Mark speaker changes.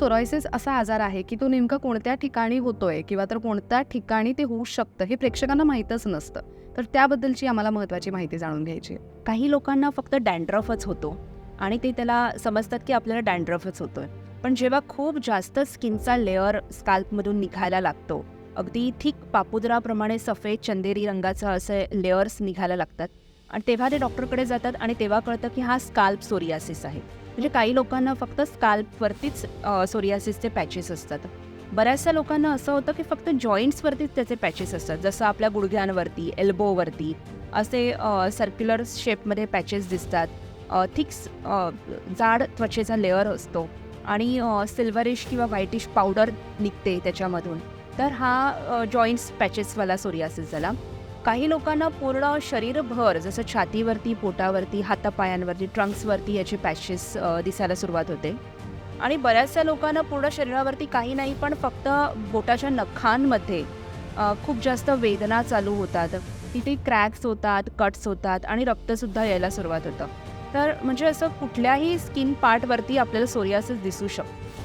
Speaker 1: Psoriasis असा आजार आहे की तो नेमका कोणत्या ठिकाणी होतोय किंवा तर कोणत्या ठिकाणी ते होऊ शकतं हे प्रेक्षकांना माहीतच नसतं. तर त्याबद्दलची आम्हाला महत्त्वाची माहिती जाणून घ्यायची आहे.
Speaker 2: काही लोकांना फक्त डॅन्ड्रफच होतो आणि ते त्याला समजतात की आपल्याला डॅन्ड्रफच होतोय. पण जेव्हा खूप जास्त स्किनचा लेअर स्काल्पमधून निघायला लागतो, अगदी थिक पापुद्राप्रमाणे सफेद चंदेरी रंगाचं असे लेअर्स निघायला लागतात आणि तेव्हा ते डॉक्टरकडे जातात आणि तेव्हा कळतं की हा स्काल्प सोरियासिस आहे. म्हणजे काही लोकांना फक्त स्काल्पवरतीच सोरियासिसचे पॅचेस असतात. बऱ्याचशा लोकांना असं होतं की फक्त जॉईंट्सवरतीच त्याचे पॅचेस असतात, जसं आपल्या गुडघ्यांवरती, एल्बोवरती असे सर्क्युलर शेपमध्ये पॅचेस दिसतात. थिक्स जाड त्वचेचा लेअर असतो आणि सिल्वरिश किंवा व्हाईटिश पावडर निघते त्याच्यामधून. तर हा जॉईंट्स पॅचेसवाला सोरियासिस झाला. काही लोकांना पूर्ण शरीरभर जसं छातीवरती, पोटावरती, हातापायांवरती, ट्रंक्सवरती याचे पॅचेस दिसायला सुरुवात होते. आणि बऱ्याचशा लोकांना पूर्ण शरीरावरती काही नाही, पण फक्त बोटाच्या नखांमध्ये खूप जास्त वेदना चालू होतात. तिथे क्रॅक्स होतात, कट्स होतात आणि रक्तसुद्धा यायला सुरुवात होतं. तर म्हणजे असं कुठल्याही स्किन पार्टवरती आपल्याला सोरियासिस दिसू शकतं.